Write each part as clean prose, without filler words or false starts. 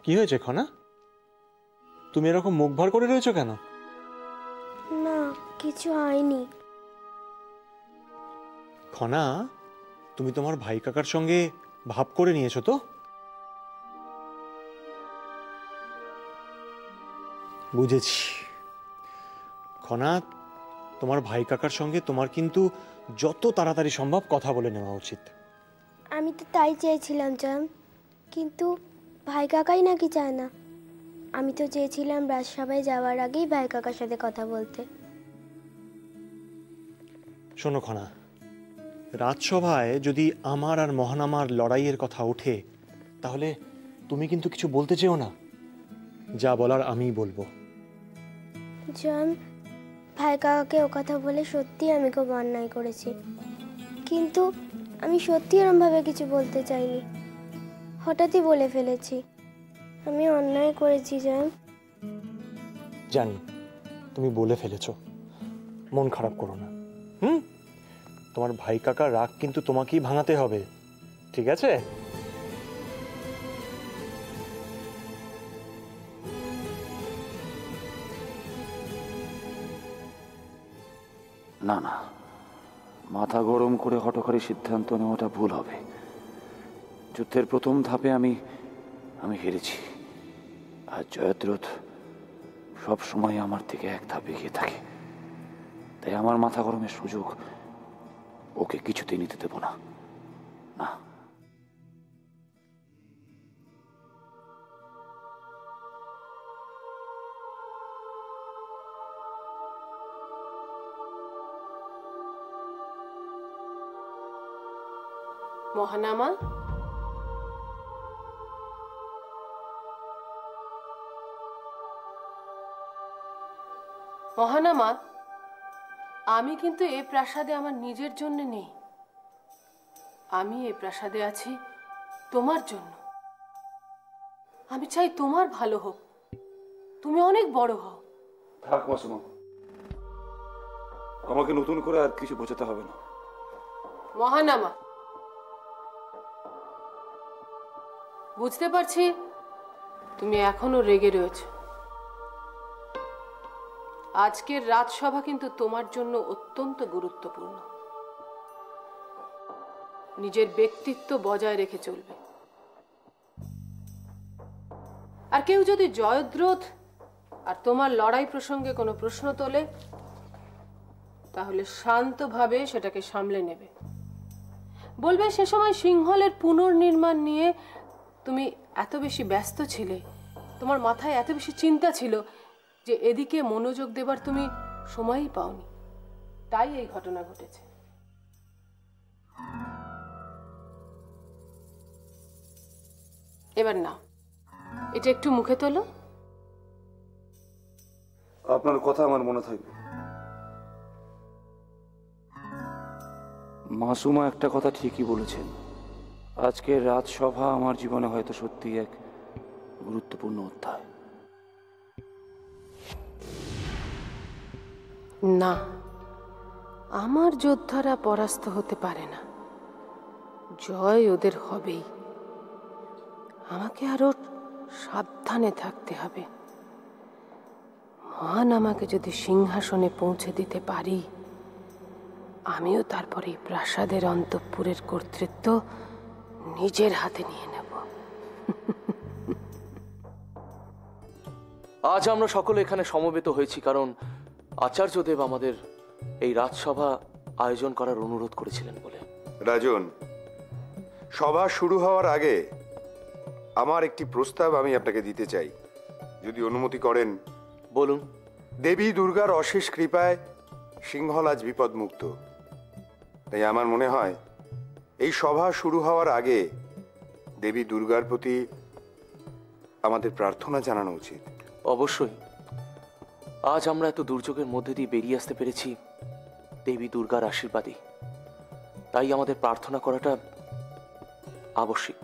কি হয়েছে খনা? তুমি এরকম মুখ ভার করে রয়েছো কেন? না, কিছু হয়নি। খনা, তুমি তোমার ভাই কাকার সঙ্গে ভাব করে নিয়েছো তো? বুঝেছি। খনা, তোমার ভাই কাকার সঙ্গে তোমার কিন্তু যত তাড়াতাড়ি সম্ভব কথা বলে নেওয়া উচিত। আমি তো তাই চেয়েছিলাম জান, কিন্তু ভাই কাকাই নাকি চায় না। আমি তো চেয়েছিলাম রাজসভায় যাওয়ার আগেই ভাই কাকার সাথে কথা বলতে। শোনো খনা, রাজসভায় যদি আমার আর মহানামার লড়াইয়ের কথা ওঠে তাহলে তুমি কিন্তু কিছু বলতে চেও না। যা বলার আমিই বলবো। জান, ভাই কাকাকে ও কথা বলে সত্যি আমি খুব অন্যায় করেছি, কিন্তু আমি সত্যি এরমভাবে কিছু বলতে চাইনি, হঠাৎই বলে ফেলেছি। আমি অন্যায় করেছি জান। জানি তুমি বলে ফেলেছো, মন খারাপ করো না। তোমার ভাই কাকার রাগ কিন্তু তোমাকেই ভাঙাতে হবে, ঠিক আছে? না না, মাথা গরম করে হঠকারী সিদ্ধান্ত নেওয়াটা ভুল হবে। যুদ্ধের প্রথম ধাপে আমি হেরেছি, আর জয়দ্রথ সব সময় আমার থেকে এক ধাপ এগিয়ে থাকে। তাই আমার মাথা গরমের সুযোগ ওকে কিছুতেই নিতে দেব না। না, মহানামা, মহানামা, আমি কিন্তু এ প্রাসাদে আমার নিজের জন্য নেই। আমি এ প্রাসাদে আছি তোমার জন্য। আমি চাই তোমার ভালো হোক, তুমি অনেক বড় হও। থাক মাসুমা, আমাকে নতুন করে আর কিছু বোঝাতে হবে না। মহানামা, বুঝতে পারছি তুমি এখনো রেগে রয়েছ। আজকের রাজসভা কিন্তু তোমার জন্য অত্যন্ত গুরুত্বপূর্ণ। নিজের ব্যক্তিত্ব বজায় রেখে চলবে। আর কেউ যদি জয়দ্রথ আর তোমার লড়াই প্রসঙ্গে কোনো প্রশ্ন তোলে তাহলে শান্তভাবে সেটাকে সামলে নেবে। বলবে সে সময় সিংহলের পুনর্নির্মাণ নিয়ে তুমি এত বেশি ব্যস্ত ছিলে, তোমার মাথায় এত বেশি চিন্তা ছিল যে এদিকে মনোযোগ দেবার তুমি সময়ই পাওনি, তাই এই ঘটনা ঘটেছে। এবার না, এটা একটু মুখে তোলো। আপনার কথা আমার মনে থাকবে। মাসুমা একটা কথা ঠিকই বলেছেন। আজকের রাজসভা আমার জীবনে হয়তো সত্যি এক গুরুত্বপূর্ণ অধ্যায়। না, আমার যোদ্ধারা পরাস্ত হতে পারে না, জয় ওদের হবেই। আমাকে আরো সাবধানে থাকতে হবে। মহান আমাকে যদি সিংহাসনে পৌঁছে দিতে পারি, আমিও তারপরে প্রাসাদের অন্তঃপুরের কর্তৃত্ব নিজের হাতে নিয়ে নেব। আজ আমরা সকলে এখানে সমবেত হয়েছি কারণ আচার্যদেব আমাদের এই রাজসভা আয়োজন করার অনুরোধ করেছিলেন বলে। রাজন, সভা শুরু হওয়ার আগে আমার একটি প্রস্তাব আমি আপনাকে দিতে চাই, যদি অনুমতি করেন। বলুন। দেবী দুর্গার অশেষ কৃপায় সিংহল আজ বিপদমুক্ত। তাই আমার মনে হয় এই সভা শুরু হওয়ার আগে দেবী দুর্গার প্রতি আমাদের প্রার্থনা জানানো উচিত। অবশ্যই। আজ আমরা এত দুর্যোগের মধ্যে দিয়ে বেরিয়ে আসতে পেরেছি দেবী দুর্গার আশীর্বাদে, তাই আমাদের প্রার্থনা করাটা আবশ্যিক।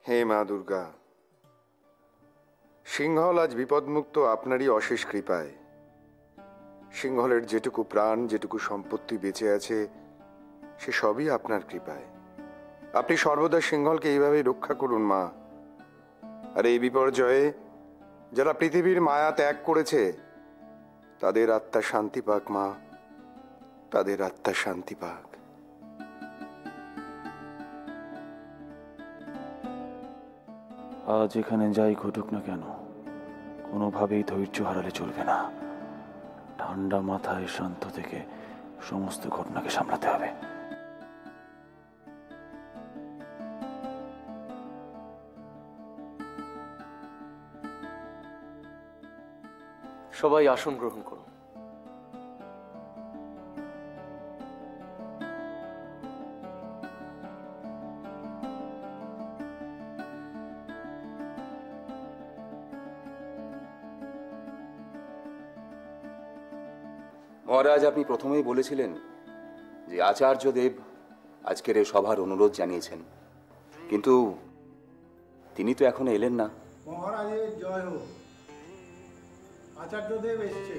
হে মা দুর্গা, সিংহল আজ বিপদমুক্ত আপনারই অশেষ কৃপায়। সিংহলের যেটুকু প্রাণ, যেটুকু সম্পত্তি বেঁচে আছে, সে সবই আপনার কৃপায়। আপনি সর্বদা সিংহলকে এইভাবেই রক্ষা করুন মা। আর এই বিপর্যয়ে যারা পৃথিবীর মায়া ত্যাগ করেছে, তাদের আত্মা শান্তি পাক মা, তাদের আত্মা শান্তি পাক। আজ এখানে যাই ঘটুক না কেন, কোনোভাবেই ধৈর্য হারালে চলবে না। ঠান্ডা মাথায় শান্ত থেকে সমস্ত ঘটনাকে সামলাতে হবে। সবাই আসন গ্রহণ করুন। মহারাজ, আপনি প্রথমেই বলেছিলেন যে আচার্যদেব আজকের এই সভার অনুরোধ জানিয়েছেন, কিন্তু তিনি তো এখনো এলেন না। মহারাজের জয় হোক, আচার্যদেব এসছে।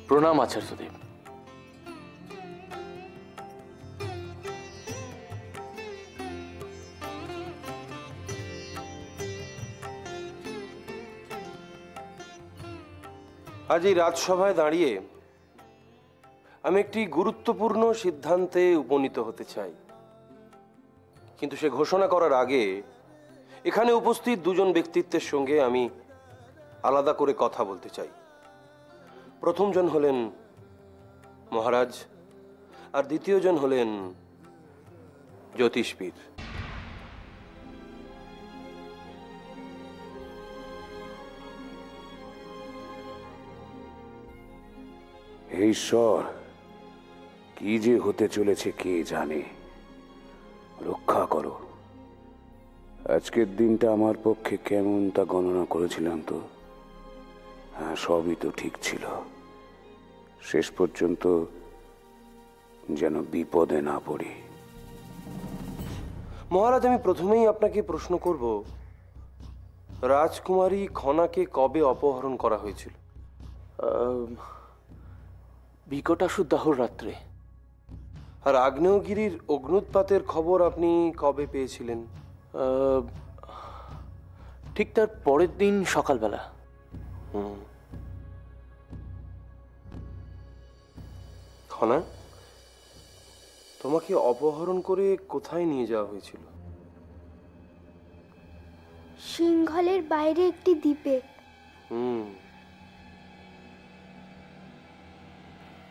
প্রণাম আচার্যদেব। আজ এই রাজসভায় দাঁড়িয়ে আমি একটি গুরুত্বপূর্ণ সিদ্ধান্তে উপনীত হতে চাই, কিন্তু সে ঘোষণা করার আগে এখানে উপস্থিত দুজন ব্যক্তিত্বের সঙ্গে আমি আলাদা করে কথা বলতে চাই। প্রথমজন হলেন মহারাজ, আর দ্বিতীয়জন হলেন জ্যোতিষবিদ। হে ঈশ্বর, কি যে হতে চলেছে কে জানে। রক্ষা করো। আজকের দিনটা আমার পক্ষে কেমন তা গণনা করেছিলাম তো। হ্যাঁ, সবই তো ঠিক ছিল। শেষ পর্যন্ত যেন বিপদে না পড়ি। মহারাজ, আমি প্রথমেই আপনাকে প্রশ্ন করব, রাজকুমারী খনাকে কবে অপহরণ করা হয়েছিল? বিকটাসুদাহর রাত্রে। আর আগ্নেয়গিরির অগ্নুৎপাতের খবর আপনি কবে পেয়েছিলেন? ঠিক তার পরের দিন সকালবেলা। খনা, তোমাকে অপহরণ করে কোথায় নিয়ে যাওয়া হয়েছিল? সিংহলের বাইরে একটি দ্বীপে।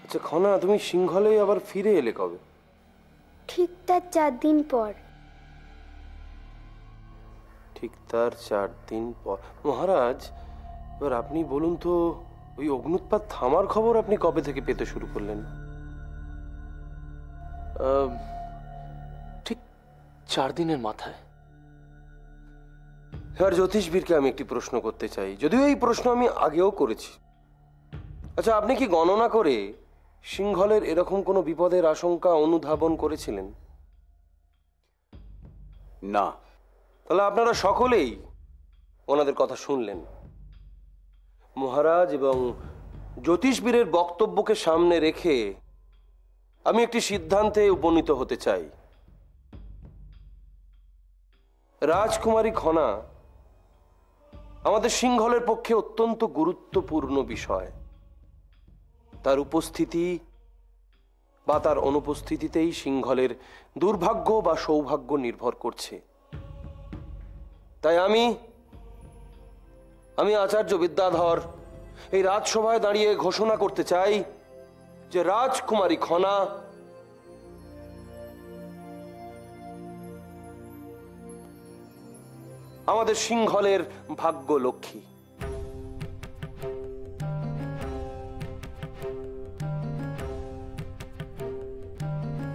আচ্ছা খনা, তুমি সিংহলে আবার ফিরে এলে কবে? ঠিক তার 4 দিন পর। ঠিক তার 4 দিন পর। মহারাজ, এবার আপনি বলুন তো, ওই অগ্নুৎপাত থামার খবর আপনি কবে থেকে পেতে শুরু করলেন? ঠিক 4 দিনের মাথায়। এবার জ্যোতিষবীরকে আমি একটি প্রশ্ন করতে চাই, যদিও এই প্রশ্ন আমি আগেও করেছি। আচ্ছা, আপনি কি গণনা করে সিংহলের এরকম কোনো বিপদের আশঙ্কা অনুধাবন করেছিলেন? না। তাহলে আপনারা সকলেই ওনাদের কথা শুনলেন। মহারাজ এবং জ্যোতিষবীরের বক্তব্যকে সামনে রেখে আমি একটি সিদ্ধান্তে উপনীত হতে চাই। রাজকুমারী খনা আমাদের সিংহলের পক্ষে অত্যন্ত গুরুত্বপূর্ণ বিষয়। তার উপস্থিতি বা তার অনুপস্থিতিতেই সিংহলের দুর্ভাগ্য বা সৌভাগ্য নির্ভর করছে। তাই আমি আমি আচার্য বিদ্যাধর এই রাজসভায় দাঁড়িয়ে ঘোষণা করতে চাই যে রাজকুমারী খনা আমাদের সিংহলের ভাগ্য লক্ষ্মী।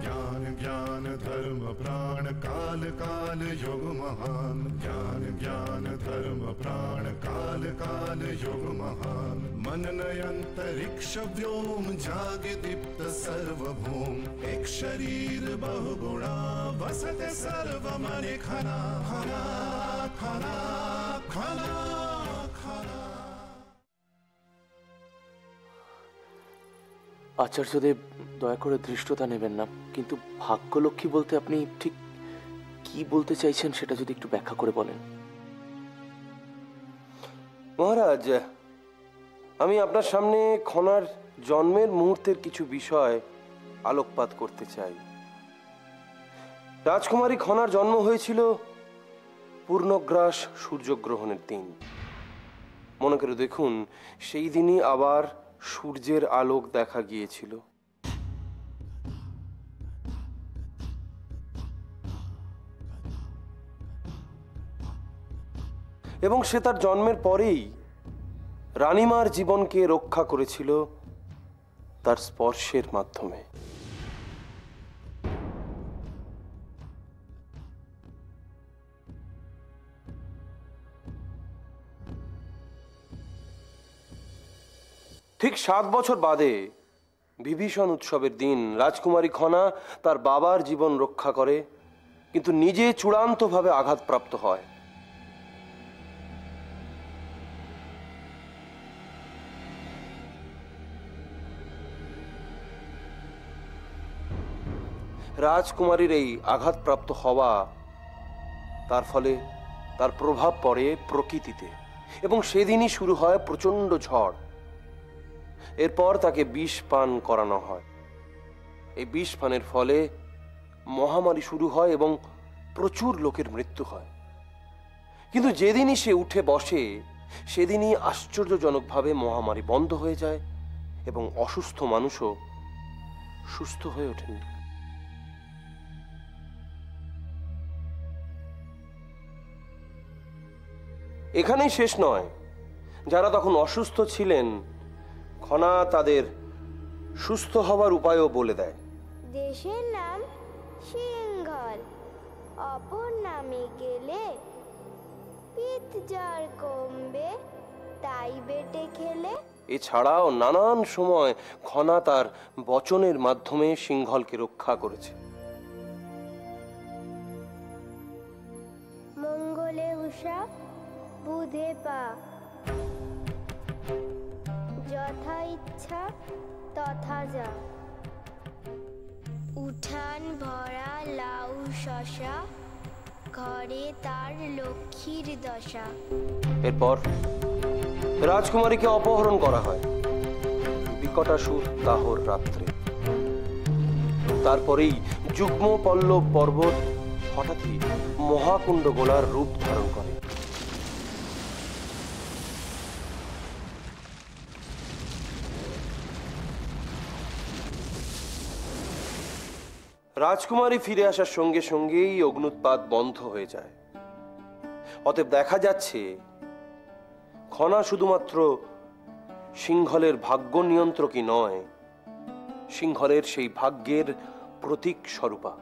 ज्ञान ज्ञान धर्म प्राण काल काल युग महान। ज्ञान ज्ञान धर्म प्राण काल काल युग महान। मननय अंतरिक्ष व्योम जागे दीप्त सर्वभूम। एक शरीर बहुगुणा वसते सर्व मने खना खना खना खना खना। আচার্যদেব, দয়া করে ধৃষ্টতা নেবেন না, কিন্তু ভাগ্যলক্ষ্মী বলতে আপনি ঠিক কি বলতে চাইছেন সেটা যদি একটু ব্যাখ্যা করে বলেন। মহারাজ, আমি আপনার সামনে খনার জন্মের মুহূর্তের কিছু বিষয় আলোকপাত করতে চাই। রাজকুমারী খনার জন্ম হয়েছিল পূর্ণগ্রাস সূর্যগ্রহণের দিন। মনে করে দেখুন, সেই দিনই আবার সূর্যের আলোক দেখা গিয়েছিল। এবং সে তার জন্মের পরেই রানীমার জীবনকে রক্ষা করেছিল তার স্পর্শের মাধ্যমে। ঠিক 7 বছর বাদে বিভীষণ উৎসবের দিন রাজকুমারী খনা তার বাবার জীবন রক্ষা করে, কিন্তু নিজে চূড়ান্তভাবে আঘাতপ্রাপ্ত হয়। রাজকুমারীর এই আঘাতপ্রাপ্ত হওয়া, তার ফলে তার প্রভাব পড়ে প্রকৃতিতে, এবং সেদিনই শুরু হয় প্রচন্ড ঝড়। এরপর তাকে বিষ পান করানো হয়। এই বিষ পানের ফলে মহামারী শুরু হয় এবং প্রচুর লোকের মৃত্যু হয়। কিন্তু যেদিনই সে উঠে বসে, সেদিনই আশ্চর্যজনকভাবে মহামারী বন্ধ হয়ে যায় এবং অসুস্থ মানুষও সুস্থ হয়ে ওঠেন। এখানেই শেষ নয়। যারা তখন অসুস্থ ছিলেন, খনা তাদের সুস্থ হওয়ার উপায়ও বলে দেয়। দেশের নাম সিংহল, অপর নামে গেলে পিঠ জ্বর কমবে, তাই বেটে খেলে। এছাড়াও নানান সময় খনা তার বচনের মাধ্যমে সিংহলকে রক্ষা করেছে। মঙ্গলে উষা বুধে পা, যথা ইচ্ছা তথা যা। উঠান ভরা লাউ শশা, ঘরে তার লক্ষ্মীর দশা। এরপর রাজকুমারীকে অপহরণ করা হয় বিকটাসুর দাহর রাত্রে। তারপরেই যুগ্ম পল্লব পর্বত হঠাৎই মহাকুণ্ড গোলার রূপ ধারণ করে। রাজকুমারী ফিরে আসার সঙ্গে সঙ্গেই অগ্নুৎপাত বন্ধ হয়ে যায়। অতএব দেখা যাচ্ছে খনা শুধুমাত্র সিংহলের ভাগ্য নিয়ন্ত্রকই নয়, সিংহলের সেই ভাগ্যের প্রতীক স্বরূপা।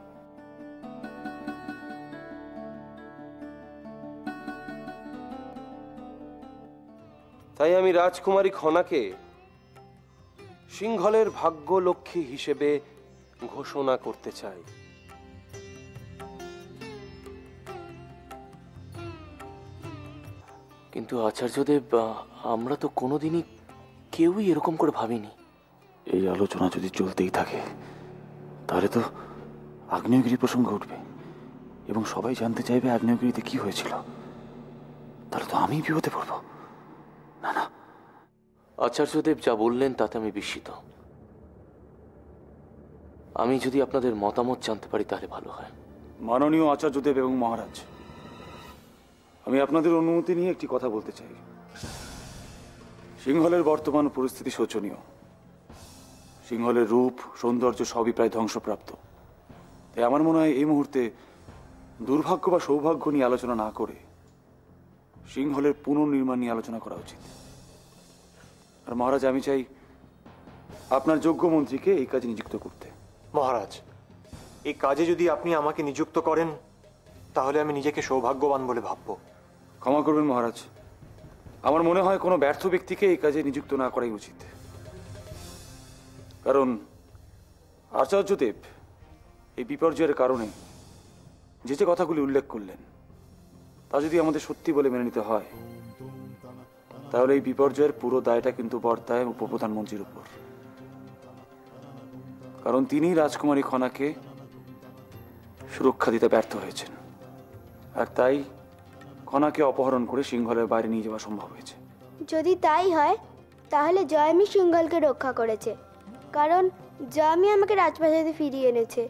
তাই আমি রাজকুমারী খনাকে সিংহলের ভাগ্য লক্ষ্মী হিসেবে ঘোষণা করতে চাই। কিন্তু আচার্যদেব, আমরা তো কোনোদিনই কেউই এরকম করে ভাবিনি। এই আলোচনা যদি চলতেই থাকে তাহলে তো আগ্নেয়গিরি প্রসঙ্গ উঠবে এবং সবাই জানতে চাইবে আগ্নেয়গিরিতে কি হয়েছিল। তাহলে তো আমি বিপদে পড়ব। না না, আচার্যদেব যা বললেন তাতে আমি বিস্মিত। আমি যদি আপনাদের মতামত জানতে পারি তাহলে ভালো হয়। মাননীয় আচার্যদেব এবং মহারাজ, আমি আপনাদের অনুমতি নিয়ে একটি কথা বলতে চাই। সিংহলের বর্তমান পরিস্থিতি শোচনীয়। সিংহলের রূপ সৌন্দর্য সবই প্রায় ধ্বংসপ্রাপ্ত। তাই আমার মনে হয় এই মুহূর্তে দুর্ভাগ্য বা সৌভাগ্য নিয়ে আলোচনা না করে সিংহলের পুনর্নির্মাণ নিয়ে আলোচনা করা উচিত। আর মহারাজ, আমি চাই আপনার যোগ্য মন্ত্রীকে এই কাজে নিযুক্ত করতে। মহারাজ, এই কাজে যদি আপনি আমাকে নিযুক্ত করেন তাহলে আমি নিজেকে সৌভাগ্যবান বলে ভাবব। ক্ষমা করবেন মহারাজ, আমার মনে হয় কোনো ব্যর্থ ব্যক্তিকে এই কাজে নিযুক্ত না করাই উচিত। কারণ আচার্যদেব এই বিপর্যয়ের কারণে যে যে কথাগুলি উল্লেখ করলেন তা যদি আমাদের সত্যি বলে মেনে নিতে হয়, তাহলে এই বিপর্যয়ের পুরো দায়টা কিন্তু বর্তায় উপপ্রধানমন্ত্রীর উপর। কারণ তিনি রাজকুমারী খনাকে সুরক্ষা দিতে ব্যর্থ হয়েছেন, আর তাই খনাকে অপহরণ করে সিংহলের বাইরে নিয়ে যাওয়া সম্ভব হয়েছে। যদি তাই হয় তাহলে জয়মি সিংহলকে রক্ষা করেছে, কারণ জয়মি আমাকে রাজপ্রাসাদে ফিরিয়ে এনেছে,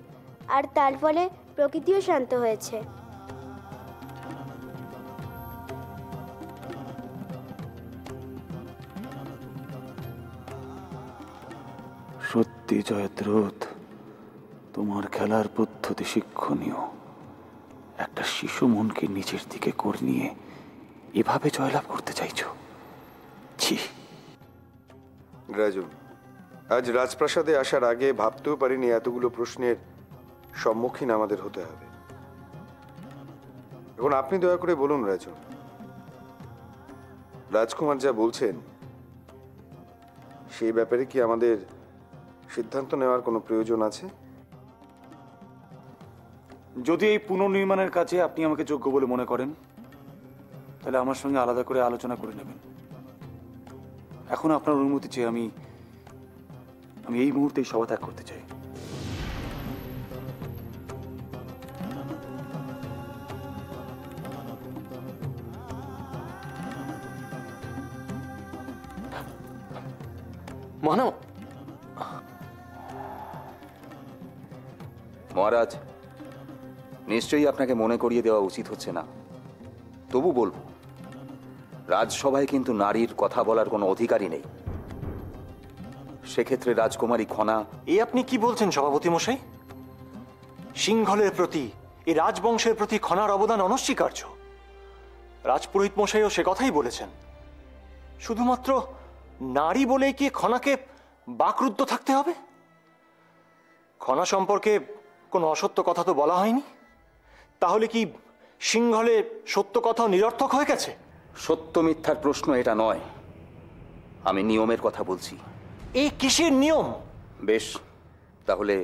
আর তার ফলে প্রকৃতিও শান্ত হয়েছে। সত্যি জয়দ্রথ, তোমার খেলার পদ্ধতি শিক্ষণীয়। একটা শিশু মনকে নিজের দিকে করে নিয়ে এভাবে জয়লাভ করতে চাইছো? ছি। রাজু, আজ রাজপ্রাসাদে আসার আগে ভাবতেও পারিনি এতগুলো প্রশ্নের সম্মুখীন আমাদের হতে হবে। এখন আপনি দয়া করে বলুন রাজু, রাজকুমার যা বলছেন সেই ব্যাপারে কি আমাদের সিদ্ধান্ত নেওয়ার কোনো প্রয়োজন আছে? যদি এই পুনর্নির্মাণের কাজে আপনি আমাকে যোগ্য বলে মনে করেন তাহলে আমার সঙ্গে আলাদা করে আলোচনা করে নেবেন। এখন আপনার অনুমতি চেয়ে আমি এই মুহূর্তেই সভা ত্যাগ করতে চাই। মহারাজ, নিশ্চয়ই আপনাকে মনে করিয়ে দেওয়া উচিত হচ্ছে না, তবু বলবো, রাজসভায় কিন্তু নারীর কথা বলার কোনো অধিকারই নেই। সেক্ষেত্রে রাজকুমারী খনা। এই আপনি কি বলছেন সভাপতি মশাই? সিংহলের প্রতি, এই রাজবংশের প্রতি খনার অবদান অনস্বীকার্য। রাজপুরোহিত মশাইও সে কথাই বলেছেন। শুধুমাত্র নারী বলেই কি খনাকে বাকরুদ্ধ থাকতে হবে? খনা সম্পর্কে কোনো অসত্য কথা তো বলা হয়নি। তাহলে কি সিংহলে সত্য কথা নিরর্থক হয়ে গেছে? সত্য মিথ্যার প্রশ্ন এটা নয়, আমি নিয়মের কথা বলছি। এই কিসের নিয়ম? বেশ, তাহলে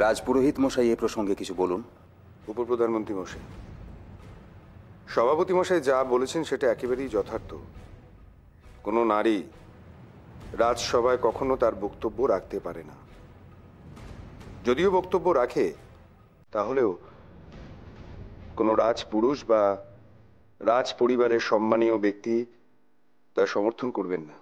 রাজপুরোহিত মশাই এ প্রসঙ্গে কিছু বলুন। উপপ্রধানমন্ত্রী মশাই, সভাপতি মশাই যা বলেছেন সেটা একেবারেই যথার্থ। কোনো নারী রাজসভায় কখনো তার বক্তব্য রাখতে পারে না। যদিও বক্তব্য রাখে, তাহলেও কোনো রাজপুরুষ বা রাজ পরিবারের সম্মানীয় ব্যক্তি তা সমর্থন করবেন না।